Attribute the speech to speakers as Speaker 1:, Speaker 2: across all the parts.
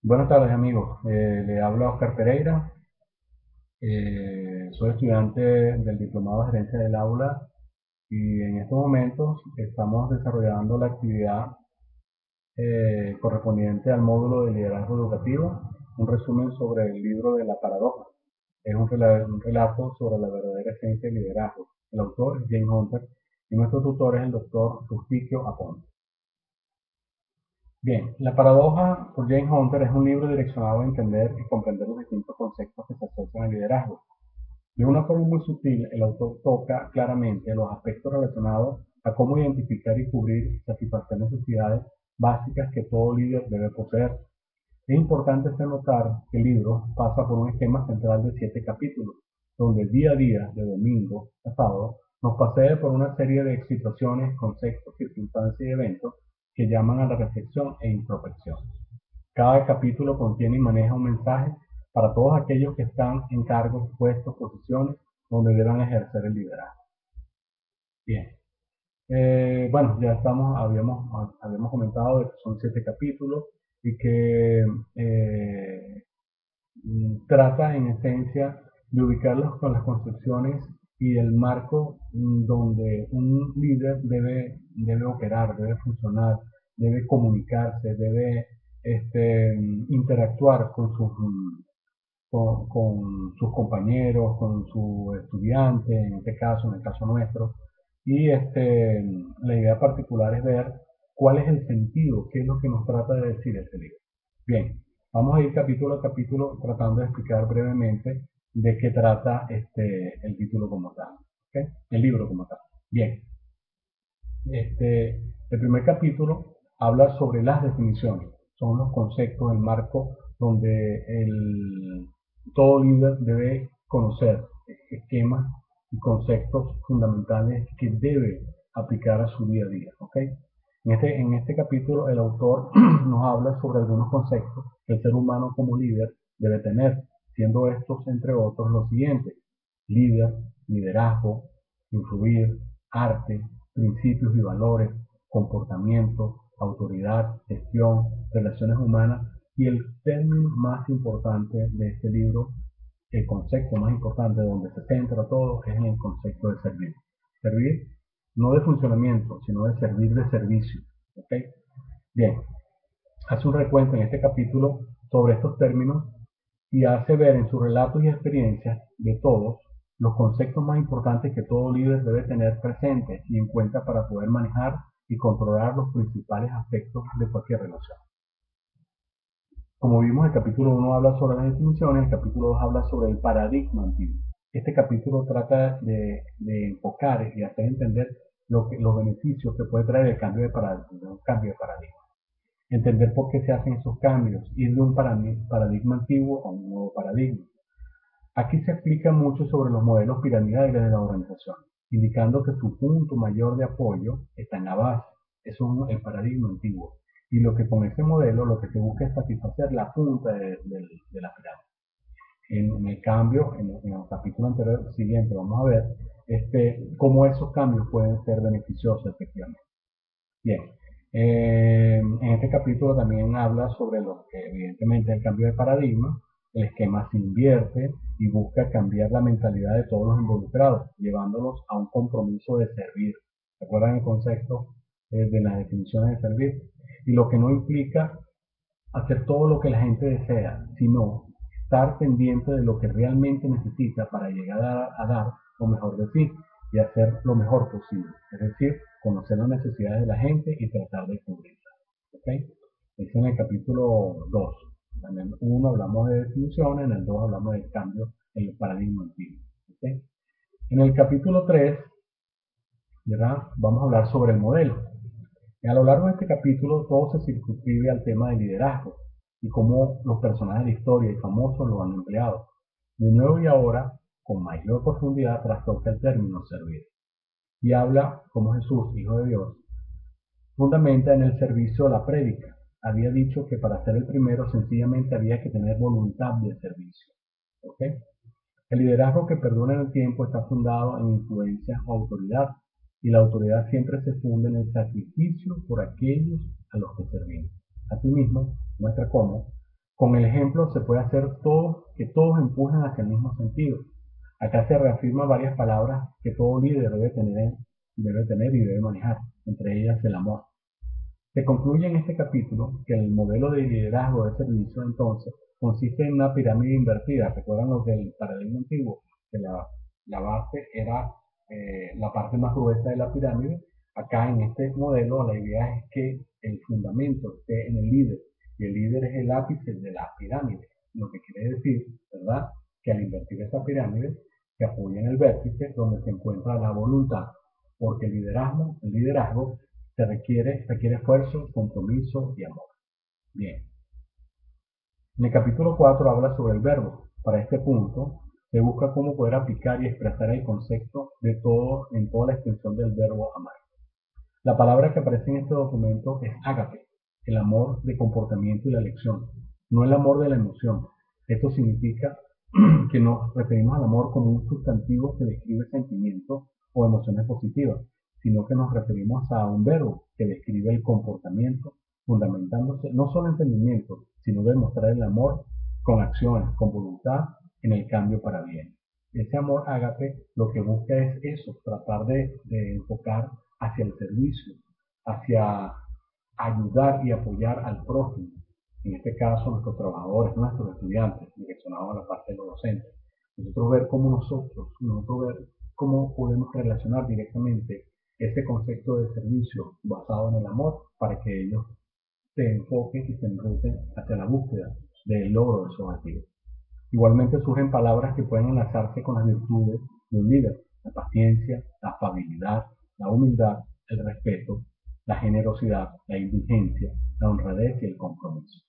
Speaker 1: Buenas tardes amigos, le habla Oscar Pereira, soy estudiante del Diplomado de Gerencia del Aula y en estos momentos estamos desarrollando la actividad correspondiente al módulo de liderazgo educativo, un resumen sobre el libro de la paradoja. Es un relato sobre la verdadera esencia del liderazgo. El autor es James Hunter y nuestro tutor es el doctor Rusticio Aponte. Bien, La paradoja por James Hunter es un libro direccionado a entender y comprender los distintos conceptos que se asocian al liderazgo. De una forma muy sutil, el autor toca claramente los aspectos relacionados a cómo identificar y cubrir y satisfacer necesidades básicas que todo líder debe poseer. Es importante notar que el libro pasa por un esquema central de 7 capítulos, donde día a día, de domingo a sábado, nos pasea por una serie de situaciones, conceptos, circunstancias y eventos que llaman a la reflexión e introspección. Cada capítulo contiene y maneja un mensaje para todos aquellos que están en cargos, puestos, posiciones donde deban ejercer el liderazgo. Bien, bueno, ya habíamos comentado de que son 7 capítulos y que trata en esencia de ubicarlos con las construcciones y el marco donde un líder debe operar, debe funcionar, debe comunicarse, debe interactuar con sus compañeros, con su estudiante, en este caso, en el caso nuestro. Y la idea particular es ver cuál es el sentido, qué es lo que nos trata de decir este libro. Bien, vamos a ir capítulo a capítulo tratando de explicar brevemente de qué trata el título como tal, ¿okay? El libro como tal. Bien, el primer capítulo habla sobre las definiciones, son los conceptos, el marco donde todo líder debe conocer esquemas y conceptos fundamentales que debe aplicar a su día a día. ¿Okay? En este capítulo el autor nos habla sobre algunos conceptos que el ser humano como líder debe tener, siendo estos entre otros los siguientes: líder, liderazgo, influir, arte, principios y valores, comportamiento, autoridad, gestión, relaciones humanas y el término más importante de este libro, el concepto más importante donde se centra todo, es en el concepto de servir. Servir no de funcionamiento, sino de servir de servicio. ¿Okay? Bien, hace un recuento en este capítulo sobre estos términos y hace ver en sus relatos y experiencias de todos los conceptos más importantes que todo líder debe tener presentes y en cuenta para poder manejar y controlar los principales aspectos de cualquier relación. Como vimos, el capítulo 1 habla sobre las definiciones, el capítulo 2 habla sobre el paradigma antiguo. Este capítulo trata de enfocar y hacer entender los beneficios que puede traer el cambio de paradigma. Entender por qué se hacen esos cambios, ir de un paradigma antiguo a un nuevo paradigma. Aquí se explica mucho sobre los modelos piramidales de la organización, indicando que su punto mayor de apoyo está en la base. Eso es el paradigma antiguo. Y lo que con ese modelo lo que se busca es satisfacer la punta de la pirámide. En el cambio, en el capítulo anterior siguiente, vamos a ver cómo esos cambios pueden ser beneficiosos efectivamente. Bien, en este capítulo también habla sobre lo que evidentemente es el cambio de paradigma. El esquema se invierte y busca cambiar la mentalidad de todos los involucrados, llevándolos a un compromiso de servir. ¿Recuerdan el concepto de las definiciones de servir? Y lo que no implica hacer todo lo que la gente desea, sino estar pendiente de lo que realmente necesita para llegar a dar lo mejor de sí y hacer lo mejor posible. Es decir, conocer las necesidades de la gente y tratar de cubrirlas. ¿Okay? Es en el capítulo 2. En el 1 hablamos de definiciones, en el 2 hablamos del cambio en el paradigma antiguo. ¿Okay? En el capítulo 3, ¿verdad? Vamos a hablar sobre el modelo. A lo largo de este capítulo todo se circunscribe al tema del liderazgo y cómo los personajes de historia y famosos lo han empleado. De nuevo y ahora, con mayor profundidad, trastoca el término servir y habla cómo Jesús, Hijo de Dios, fundamenta en el servicio a la prédica. Había dicho que para ser el primero sencillamente había que tener voluntad de servicio. ¿Okay? El liderazgo que perdura en el tiempo está fundado en influencia o autoridad, y la autoridad siempre se funda en el sacrificio por aquellos a los que servimos. Asimismo, muestra cómo Con el ejemplo se puede hacer que todos empujen hacia el mismo sentido. Acá se reafirma varias palabras que todo líder debe tener y debe manejar, entre ellas el amor. Se concluye en este capítulo que el modelo de liderazgo de servicio entonces consiste en una pirámide invertida. ¿Recuerdan lo del paradigma antiguo? Que la base era la parte más gruesa de la pirámide. Acá en este modelo la idea es que el fundamento esté en el líder y el líder es el ápice de la pirámide. Lo que quiere decir, ¿verdad? Que al invertir esa pirámide se apoya en el vértice donde se encuentra la voluntad, porque el liderazgo requiere esfuerzo, compromiso y amor. Bien. En el capítulo 4 habla sobre el verbo. Para este punto, se busca cómo poder aplicar y expresar el concepto en toda la extensión del verbo amar. La palabra que aparece en este documento es ágape, el amor de comportamiento y la elección, no el amor de la emoción. Esto significa que nos referimos al amor como un sustantivo que describe sentimientos o emociones positivas, sino que nos referimos a un verbo que describe el comportamiento, fundamentándose no solo en sentimientos, sino de mostrar el amor con acciones, con voluntad en el cambio para bien. Ese amor ágape lo que busca es eso, tratar de enfocar hacia el servicio, hacia ayudar y apoyar al prójimo, en este caso nuestros trabajadores, nuestros estudiantes, direccionados a la parte de los docentes. Nosotros ver cómo podemos relacionar directamente ese concepto de servicio basado en el amor para que ellos se enfoquen y se enruten hacia la búsqueda del logro de su objetivo. Igualmente surgen palabras que pueden enlazarse con las virtudes de un líder: la paciencia, la afabilidad, la humildad, el respeto, la generosidad, la indulgencia, la honradez y el compromiso.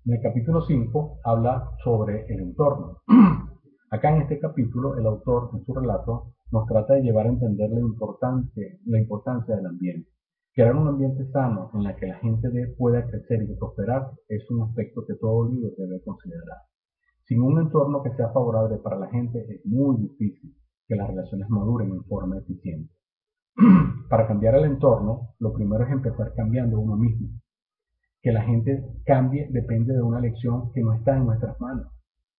Speaker 1: En el capítulo 5 habla sobre el entorno. Acá en este capítulo el autor en su relato nos trata de llevar a entender la importancia del ambiente. Crear un ambiente sano en el que la gente pueda crecer y prosperar es un aspecto que todo líder debe considerar. Sin un entorno que sea favorable para la gente es muy difícil que las relaciones maduren en forma eficiente. Para cambiar el entorno, lo primero es empezar cambiando uno mismo. Que la gente cambie depende de una elección que no está en nuestras manos,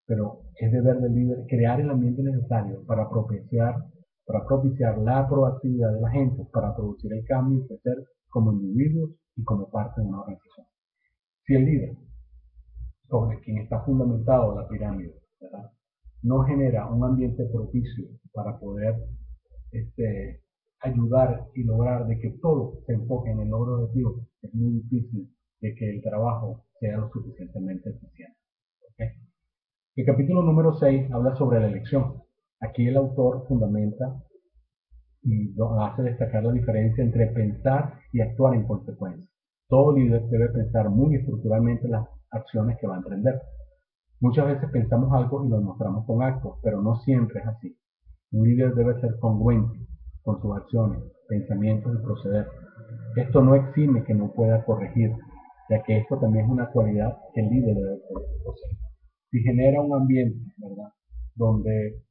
Speaker 1: pero es deber del líder crear el ambiente necesario para propiciar la proactividad de la gente, para producir el cambio y crecer como individuos y como parte de una organización. Si el líder, sobre quien está fundamentado la pirámide, ¿verdad?, no genera un ambiente propicio para poder ayudar y lograr de que todo se enfoque en el logro de objetivo, es muy difícil de que el trabajo sea lo suficientemente eficiente. ¿Okay? El capítulo número 6 habla sobre la elección. Aquí el autor fundamenta y hace destacar la diferencia entre pensar y actuar en consecuencia. Todo líder debe pensar muy estructuralmente las acciones que va a emprender. Muchas veces pensamos algo y lo demostramos con actos, pero no siempre es así. Un líder debe ser congruente con sus acciones, pensamientos y proceder. Esto no exime que no pueda corregir, ya que esto también es una cualidad que el líder debe poseer. Si genera un ambiente, ¿verdad?, donde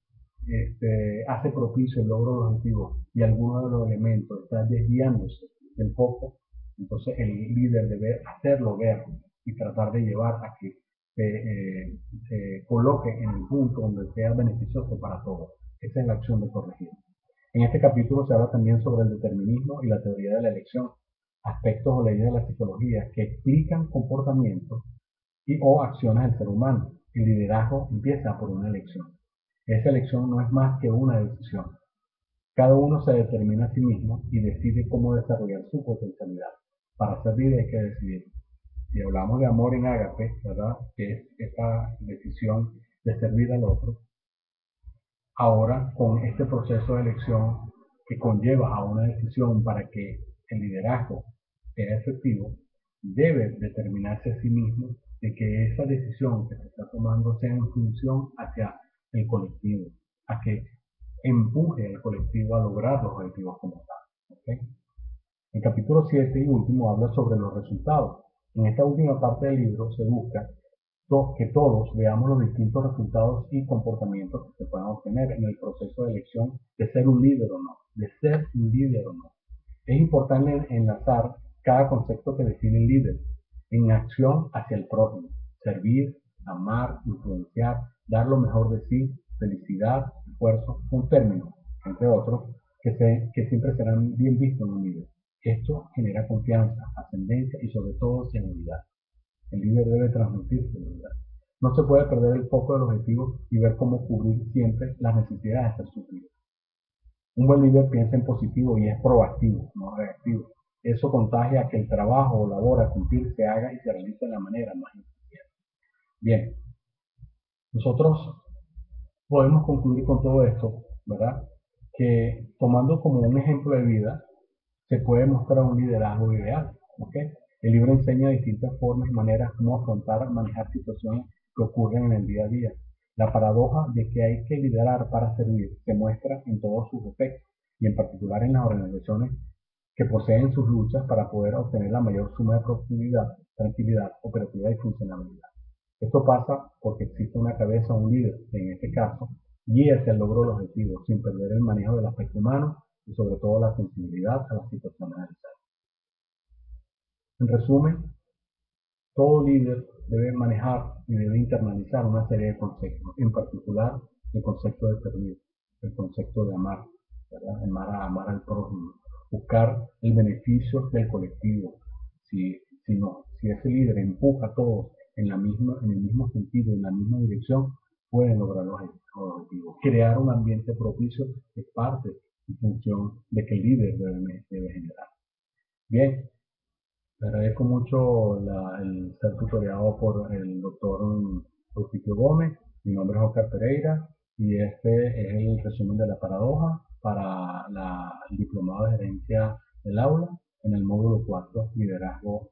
Speaker 1: hace propicio el logro de los objetivos y alguno de los elementos está desviándose del foco, entonces el líder debe hacerlo ver y tratar de llevar a que se coloque en el punto donde sea beneficioso para todos. Esa es la acción de corregir. En este capítulo se habla también sobre el determinismo y la teoría de la elección, aspectos o leyes de la psicología que explican comportamientos o acciones del ser humano. El liderazgo empieza por una elección. Esa elección no es más que una decisión. Cada uno se determina a sí mismo y decide cómo desarrollar su potencialidad. Para ser líder hay que decidir. Si hablamos de amor en ágape, ¿verdad?, que es esta decisión de servir al otro, ahora con este proceso de elección que conlleva a una decisión para que el liderazgo sea efectivo, debe determinarse a sí mismo de que esa decisión que se está tomando sea en función hacia el colectivo, a que empuje al colectivo a lograr los objetivos como tal. ¿Okay? El capítulo 7 y último habla sobre los resultados. En esta última parte del libro se busca que todos veamos los distintos resultados y comportamientos que se puedan obtener en el proceso de elección de ser un líder o no, Es importante enlazar cada concepto que define el líder. en acción hacia el prójimo, servir, amar, influenciar, dar lo mejor de sí, felicidad, esfuerzo, un término, entre otros, que siempre serán bien vistos en un líder. Esto genera confianza, ascendencia y sobre todo seguridad. El líder debe transmitir seguridad. No se puede perder el foco del objetivo y ver cómo cubrir siempre las necesidades de ser suplidas. Un buen líder piensa en positivo y es proactivo, no reactivo. Eso contagia a que el trabajo o labor a cumplir se haga y se realice de la manera más eficiente. Bien, nosotros podemos concluir con todo esto, ¿verdad? Que tomando como un ejemplo de vida, se puede mostrar un liderazgo ideal, ¿ok? El libro enseña distintas formas y maneras como afrontar, manejar situaciones que ocurren en el día a día. La paradoja de que hay que liderar para servir se muestra en todos sus efectos y en particular en las organizaciones que poseen sus luchas para poder obtener la mayor suma de productividad, tranquilidad, operatividad y funcionalidad. Esto pasa porque existe una cabeza, un líder, que en este caso guía hacia el logro del objetivo sin perder el manejo del aspecto humano y sobre todo la sensibilidad a las situaciones del ser. En resumen, todo líder debe manejar y debe internalizar una serie de conceptos, en particular el concepto de servir, el concepto de amar, ¿verdad? Amar al prójimo, buscar el beneficio del colectivo. Si ese líder empuja a todos en el mismo sentido, en la misma dirección, pueden lograr los objetivos. Crear un ambiente propicio es parte y función de que el líder debe generar. Bien, le agradezco mucho el ser tutoriado por el doctor Eutiquio Gómez. Mi nombre es Oscar Pereira y este es el resumen de la paradoja para el diplomado de gerencia del aula en el módulo 4, liderazgo.